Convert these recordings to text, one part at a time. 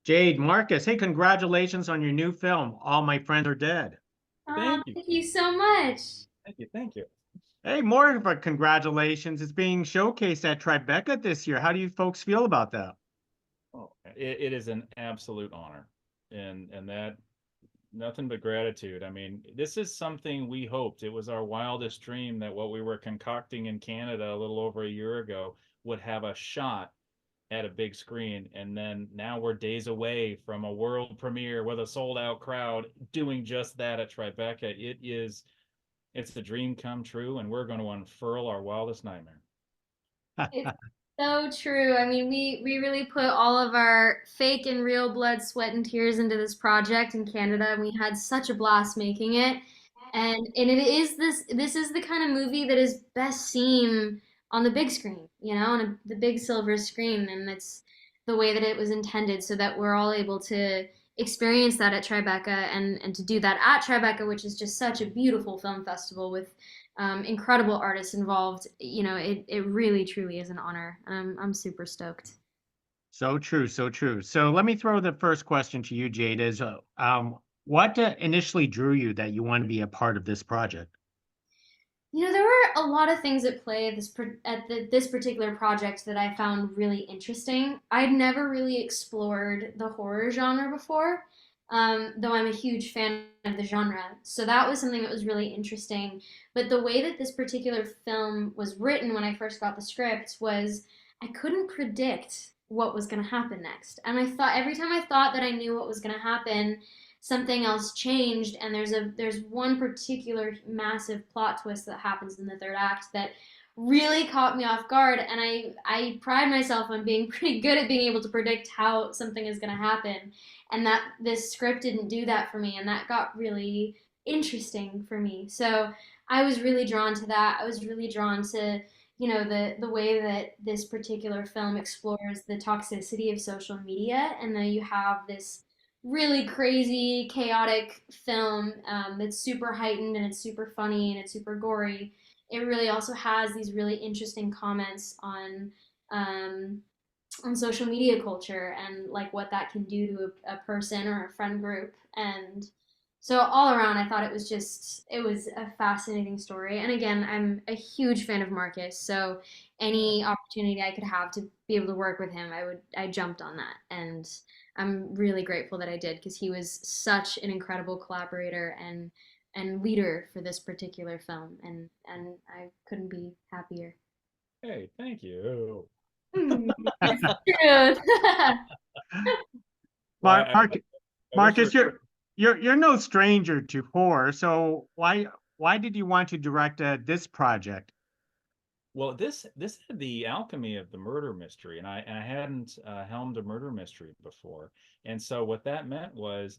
Jade, Marcus, hey, congratulations on your new film, All My Friends Are Dead. Oh, Thank you. thank you so much. Thank you. Thank you. Hey, more of a congratulations. It's being showcased at Tribeca this year. How do you folks feel about that? Oh, it is an absolute honor. And that nothing but gratitude. I mean, this is something we hoped. It was our wildest dream that what we were concocting in Canada a little over a year ago would have a shot at a big screen. And then now we're days away from a world premiere with a sold out crowd doing just that at Tribeca. It's a dream come true, and we're going to unfurl our wildest nightmare. It's so true. I mean, we really put all of our fake and real blood, sweat, and tears into this project in Canada, and we had such a blast making it. And it is this is the kind of movie that is best seen on the big screen, on the big silver screen, and it's the way that it was intended, so that we're all able to experience that at Tribeca and to do that at Tribeca, which is just such a beautiful film festival with incredible artists involved. It really truly is an honor. I'm super stoked. So true, so true. So let me throw the first question to you, Jade, is what initially drew you that you want to be a part of this project? There were a lot of things at play this particular project that I found really interesting. I'd never really explored the horror genre before, though I'm a huge fan of the genre. So that was something that was really interesting. But the way that this particular film was written when I first got the script was I couldn't predict what was going to happen next. And I thought every time I thought that I knew what was going to happen, something else changed, and there's one particular massive plot twist that happens in the third act that really caught me off guard, and I pride myself on being pretty good at being able to predict how something is going to happen, and that this script didn't do that for me, and that got really interesting for me. So I was really drawn to that. I was really drawn to the way that this particular film explores the toxicity of social media, and then you have this really crazy, chaotic film that's super heightened, and it's super funny, and it's super gory. It really also has these really interesting comments on social media culture and like what that can do to a person or a friend group. And so all around, I thought it was a fascinating story. And again, I'm a huge fan of Marcus, so any opportunity I could have to be able to work with him, I jumped on that. And I'm really grateful that I did, because he was such an incredible collaborator and leader for this particular film, and I couldn't be happier. Hey, thank you. It's true. Well, I wish Marcus, there. you're no stranger to horror. So why did you want to direct this project? Well, this had the alchemy of the murder mystery, and I hadn't helmed a murder mystery before, and so what that meant was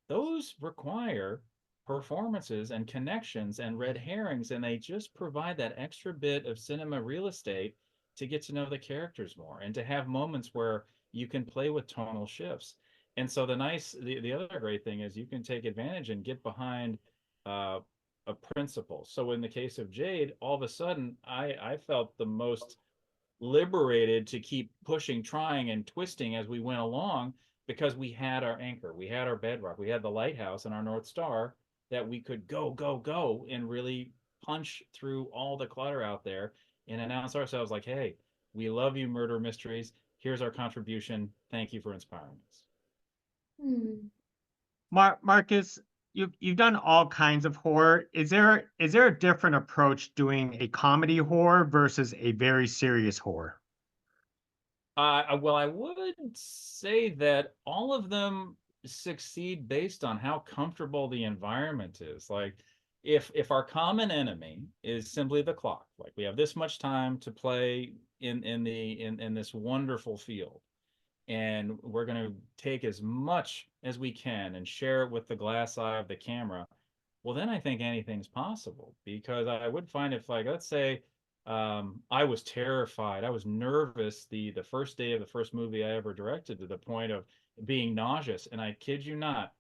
those require performances and connections and red herrings, and they just provide that extra bit of cinema real estate to get to know the characters more and to have moments where you can play with tonal shifts. And so the other great thing is you can take advantage and get behind uh, a principle. So in the case of Jade, all of a sudden I felt the most liberated to keep pushing, trying, and twisting as we went along, because we had our anchor, we had our bedrock, we had the lighthouse and our North Star that we could go, go, go, and really punch through all the clutter out there and announce ourselves like, hey, we love you, murder mysteries. Here's our contribution. Thank you for inspiring us. Hmm. Marcus, you've done all kinds of horror. Is there a different approach doing a comedy horror versus a very serious horror? Well, I would say that all of them succeed based on how comfortable the environment is. Like, if our common enemy is simply the clock, like we have this much time to play in this wonderful field, and we're going to take as much as we can and share it with the glass eye of the camera, well, then I think anything's possible. Because I would find, if, like, let's say I was terrified, I was nervous the first day of the first movie I ever directed, to the point of being nauseous, and I kid you not.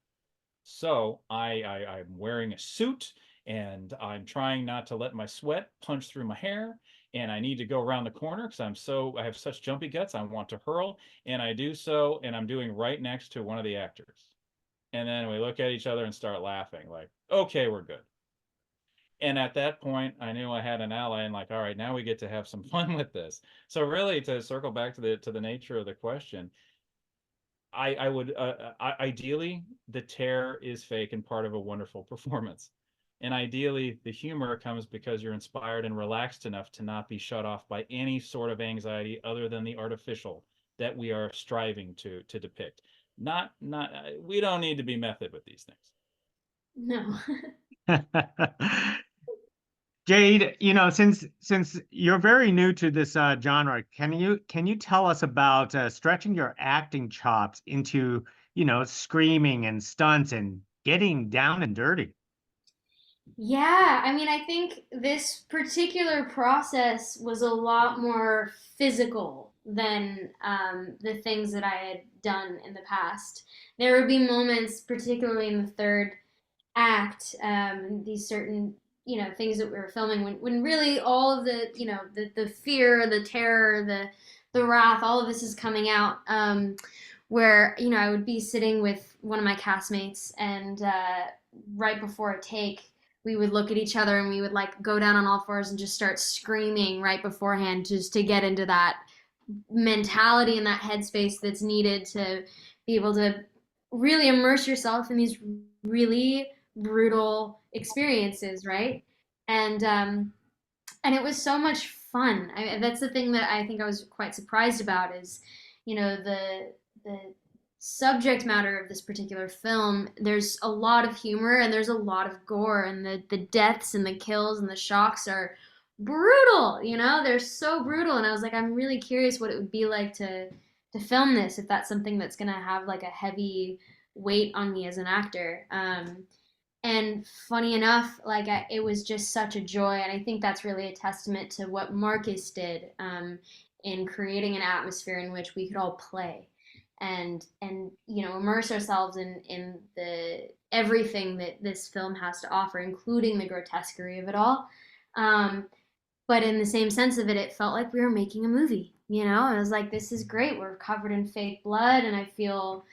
So I'm wearing a suit, and I'm trying not to let my sweat punch through my hair, and I need to go around the corner because I have such jumpy guts. I want to hurl, and I do so, and I'm doing right next to one of the actors. And then we look at each other and start laughing, like, okay, we're good. And at that point, I knew I had an ally, and like, all right, now we get to have some fun with this. So really, to circle back to the nature of the question, I would ideally the tear is fake and part of a wonderful performance. And ideally, the humor comes because you're inspired and relaxed enough to not be shut off by any sort of anxiety other than the artificial that we are striving to depict. Not we don't need to be method with these things. No. Jade, since you're very new to this genre, can you tell us about stretching your acting chops into, screaming and stunts and getting down and dirty? Yeah, I mean, I think this particular process was a lot more physical than the things that I had done in the past. There would be moments, particularly in the third act, these certain, things that we were filming when really all of the, the fear, the terror, the wrath, all of this is coming out. Where, I would be sitting with one of my castmates, and right before a take, we would look at each other and we would like go down on all fours and just start screaming right beforehand, just to get into that mentality and that headspace that's needed to be able to really immerse yourself in these really brutal experiences, right? And it was so much fun. That's the thing that I think I was quite surprised about is, the subject matter of this particular film. There's a lot of humor and there's a lot of gore, and the deaths and the kills and the shocks are brutal. They're so brutal, and I was like, I'm really curious what it would be like to film this, if that's something that's gonna have like a heavy weight on me as an actor. And funny enough, like it was just such a joy, and I think that's really a testament to what Marcus did, in creating an atmosphere in which we could all play, and immerse ourselves in the everything that this film has to offer, including the grotesquerie of it all. Um, but in the same sense of it, it felt like we were making a movie. I was like, this is great. We're covered in fake blood, and I feel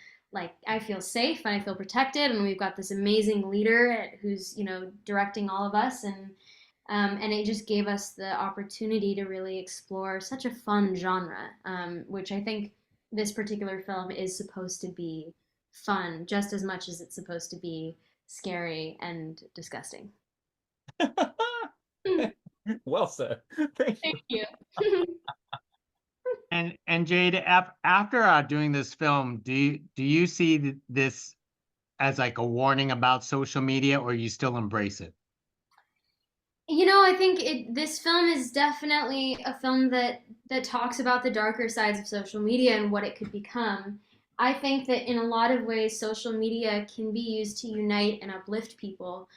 safe and I feel protected, and we've got this amazing leader who's directing all of us, and it just gave us the opportunity to really explore such a fun genre, which I think this particular film is supposed to be fun just as much as it's supposed to be scary and disgusting. Well said. Thank you. Thank you. And Jade, after doing this film, do you see this as like a warning about social media, or you still embrace it? I think this film is definitely a film that talks about the darker sides of social media and what it could become. I think that in a lot of ways, social media can be used to unite and uplift people.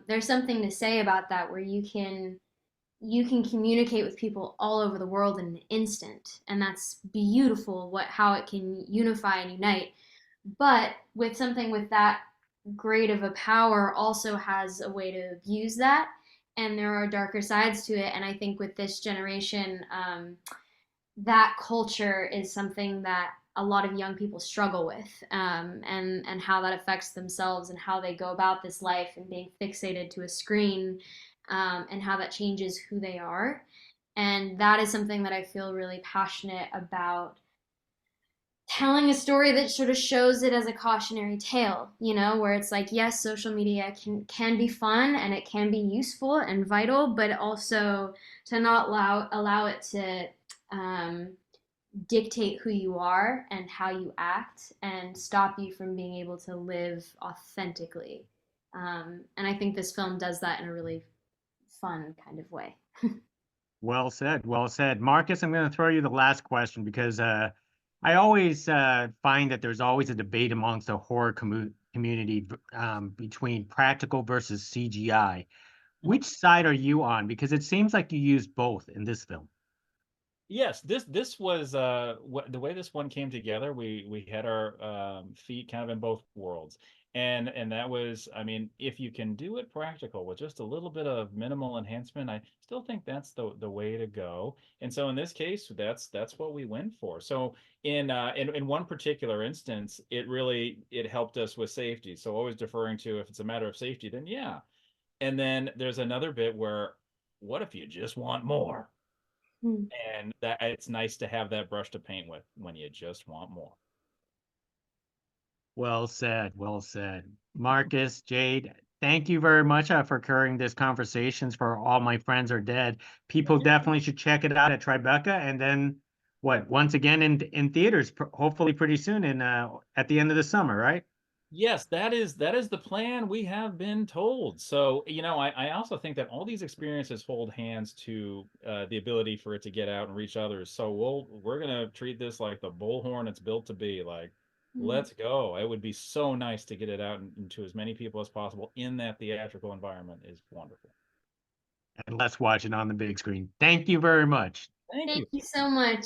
There's something to say about that, where you can communicate with people all over the world in an instant, and that's beautiful. How it can unify and unite. But with something with that great of a power also has a way to abuse that, and there are darker sides to it. And I think with this generation, that culture is something that a lot of young people struggle with, and how that affects themselves and how they go about this life and being fixated to a screen, and how that changes who they are. And that is something that I feel really passionate about, telling a story that sort of shows it as a cautionary tale, where it's like, yes, social media can be fun and it can be useful and vital, but also to not allow it to dictate who you are and how you act, and stop you from being able to live authentically. And I think this film does that in a really fun kind of way. Well said. Well said. Marcus, I'm going to throw you the last question because I always find that there's always a debate amongst the horror community between practical versus CGI. Which side are you on? Because it seems like you used both in this film. Yes, this was the way this one came together. We had our feet kind of in both worlds, And that was, I mean, if you can do it practical with just a little bit of minimal enhancement, I still think that's the way to go. And so in this case, that's what we went for. So in one particular instance, it helped us with safety. So always deferring to, if it's a matter of safety, then yeah. And then there's another bit where, what if you just want more? Hmm. And that it's nice to have that brush to paint with when you just want more. Well said. Well said. Marcus, Jade, thank you very much for carrying this conversations for All My Friends Are Dead. People definitely should check it out at Tribeca, and then once again in theaters, hopefully pretty soon in at the end of the summer, right? Yes, that is the plan, we have been told. So, I also think that all these experiences hold hands to the ability for it to get out and reach others. So we're gonna treat this like the bullhorn it's built to be. Like, Hmm. let's go. It would be so nice to get it out into as many people as possible in that theatrical environment is wonderful. And let's watch it on the big screen. Thank you very much. Thank Thank you. you so much.